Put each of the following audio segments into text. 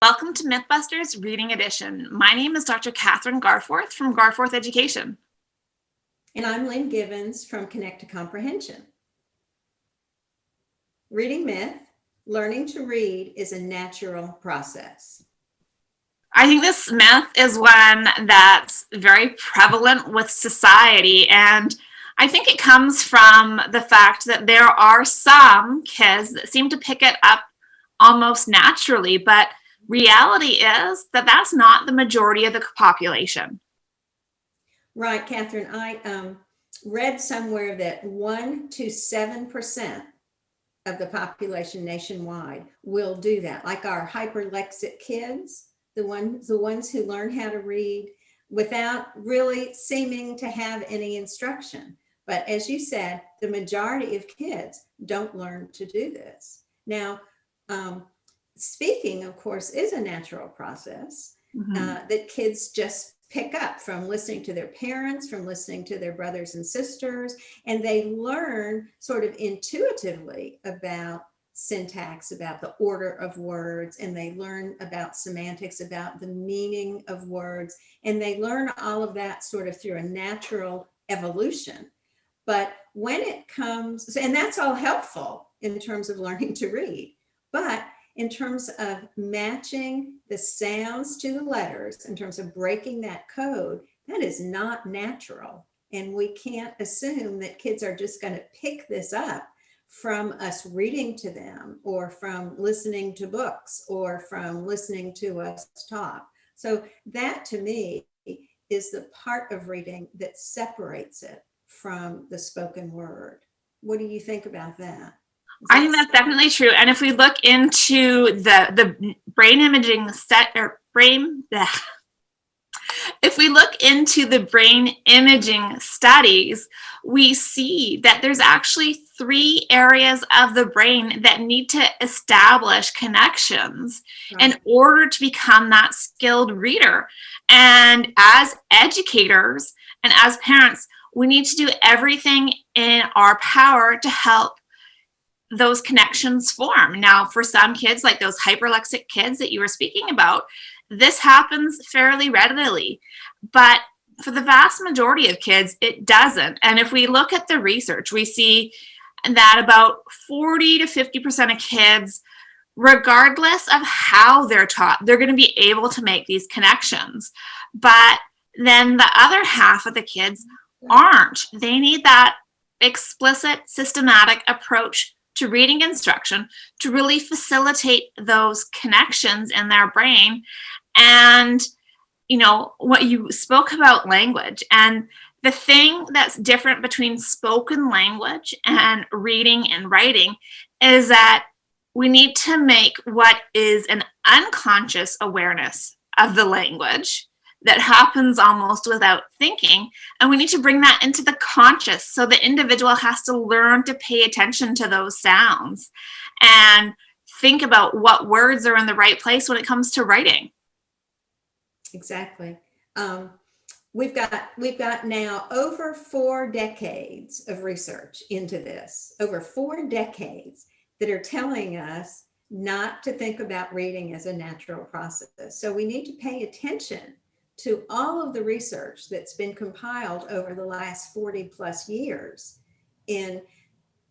Welcome to Mythbusters Reading Edition. My name is Dr. Kathryn Garforth from Garforth Education. And I'm Lynn Givens from Connect to Comprehension. Reading myth, learning to read is a natural process. I think this myth is one that's very prevalent with society, and I think it comes from the fact that there are some kids that seem to pick it up almost naturally, but reality is that that's not the majority of the population. Right, Kathryn, I read somewhere that 1 to 7% of the population nationwide will do that. Like our hyperlexic kids, the ones who learn how to read without really seeming to have any instruction. But as you said, the majority of kids don't learn to do this. Now, speaking, of course, is a natural process that kids just pick up from listening to their parents, from listening to their brothers and sisters, and they learn sort of intuitively about syntax, about the order of words, and they learn about semantics, about the meaning of words, and they learn all of that sort of through a natural evolution. But when it comes, and that's all helpful in terms of learning to read, but in terms of matching the sounds to the letters, in terms of breaking that code, that is not natural. And we can't assume that kids are just going to pick this up from us reading to them, or from listening to books, or from listening to us talk. So that, to me, is the part of reading that separates it from the spoken word. What do you think about that? I think that's definitely true. And if we look into the brain imaging if we look into the brain imaging studies, we see that there's actually 3 areas of the brain that need to establish connections in order to become that skilled reader. And as educators and as parents, we need to do everything in our power to help those connections form. Now, for some kids, like those hyperlexic kids that you were speaking about, this happens fairly readily. But for the vast majority of kids, it doesn't. And if we look at the research, we see that about 40 to 50% of kids, regardless of how they're taught, they're going to be able to make these connections. But then the other half of the kids aren't. They need that explicit, systematic approach to reading instruction to really facilitate those connections in their brain. And, you know, what you spoke about language, and the thing that's different between spoken language and reading and writing is that we need to make what is an unconscious awareness of the language that happens almost without thinking, and we need to bring that into the conscious, so the individual has to learn to pay attention to those sounds and think about what words are in the right place when it comes to writing. Exactly. We've got now over 4 decades of research into this, over 4 decades that are telling us not to think about reading as a natural process. So we need to pay attention to all of the research that's been compiled over the last 40 plus years in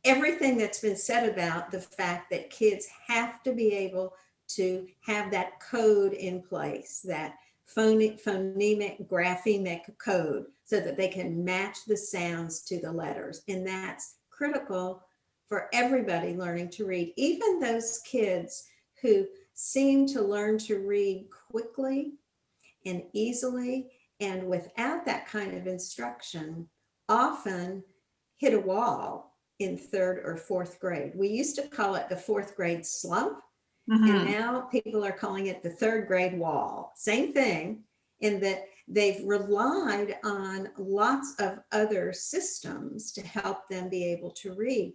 everything that's been said about the fact that kids have to be able to have that code in place, that phonemic, graphemic code, so that they can match the sounds to the letters. And that's critical for everybody learning to read, even those kids who seem to learn to read quickly and easily, and without that kind of instruction, often hit a wall in 3rd or 4th grade. We used to call it the 4th grade slump, and now people are calling it the 3rd grade wall. Same thing, in that they've relied on lots of other systems to help them be able to read,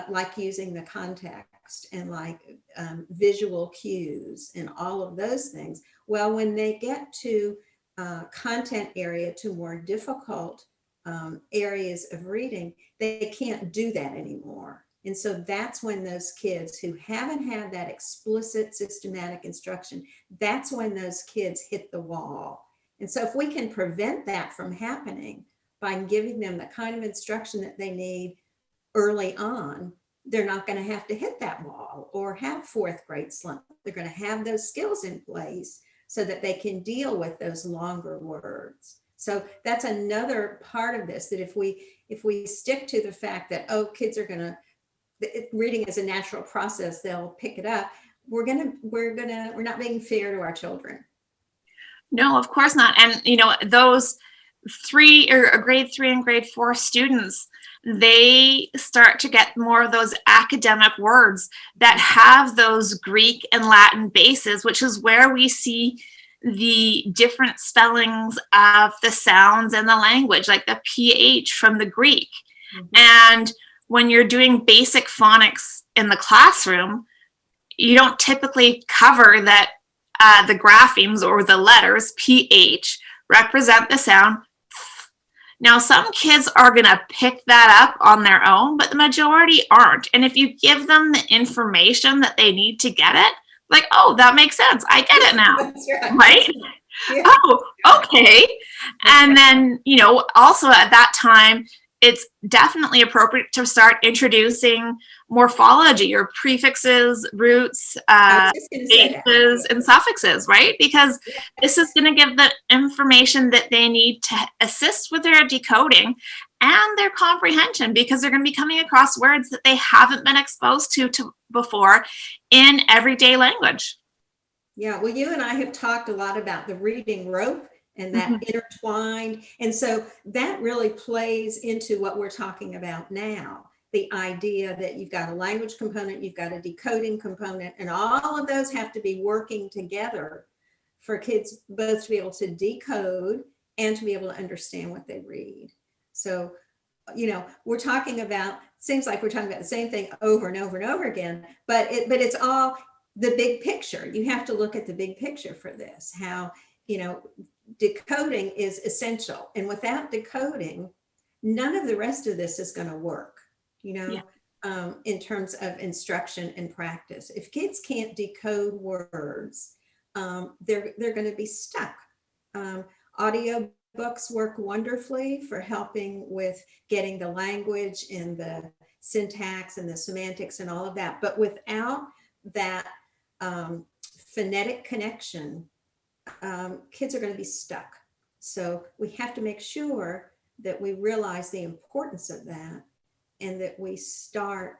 like using the context and like visual cues and all of those things. Well, when they get to content area, to more difficult areas of reading, they can't do that anymore. And so that's when those kids who haven't had that explicit systematic instruction, that's when those kids hit the wall. And so if we can prevent that from happening by giving them the kind of instruction that they need early on, they're not going to have to hit that wall or have fourth grade slump. They're going to have those skills in place so that they can deal with those longer words. So that's another part of this, that if we stick to the fact that, oh, kids are going to, reading is a natural process, they'll pick it up. We're not being fair to our children. No, of course not. And, you know, those grade 3 and grade 4 students, they start to get more of those academic words that have those Greek and Latin bases, which is where we see the different spellings of the sounds in the language, like the PH from the Greek. And when you're doing basic phonics in the classroom, you don't typically cover that the graphemes or the letters PH represent the sound. Now, some kids are going to pick that up on their own, but the majority aren't. And if you give them the information that they need to get it, like, oh, that makes sense. I get it now. That's Right? Yeah. Oh, okay. And then, you know, also at that time, it's definitely appropriate to start introducing morphology or prefixes, roots, bases, and suffixes, right? Because this is going to give the information that they need to assist with their decoding and their comprehension, because they're going to be coming across words that they haven't been exposed to before in everyday language. Yeah, well, you and I have talked a lot about the reading rope and that intertwined. And so that really plays into what we're talking about now. The idea that you've got a language component, you've got a decoding component, and all of those have to be working together for kids both to be able to decode and to be able to understand what they read. So, you know, we're talking about, seems like we're talking about the same thing over and over and over again, but it's all the big picture. You have to look at the big picture for this, how, you know, decoding is essential. And without decoding, none of the rest of this is going to work, you know, in terms of instruction and practice. If kids can't decode words, they're going to be stuck. Audio books work wonderfully for helping with getting the language and the syntax and the semantics and all of that. But without that phonetic connection, kids are going to be stuck. So we have to make sure that we realize the importance of that, and that we start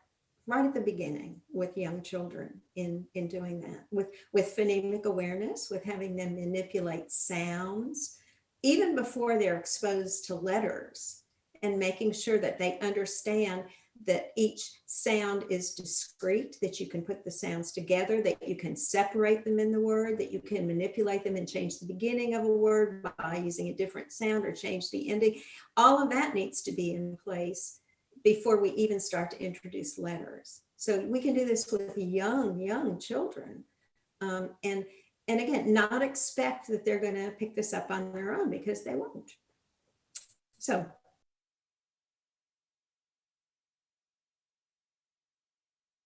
right at the beginning with young children in doing that, with phonemic awareness, with having them manipulate sounds, even before they're exposed to letters, and making sure that they understand that each sound is discrete, that you can put the sounds together, that you can separate them in the word, that you can manipulate them and change the beginning of a word by using a different sound or change the ending. All of that needs to be in place before we even start to introduce letters. So we can do this with young children. And again, not expect that they're going to pick this up on their own, because they won't. So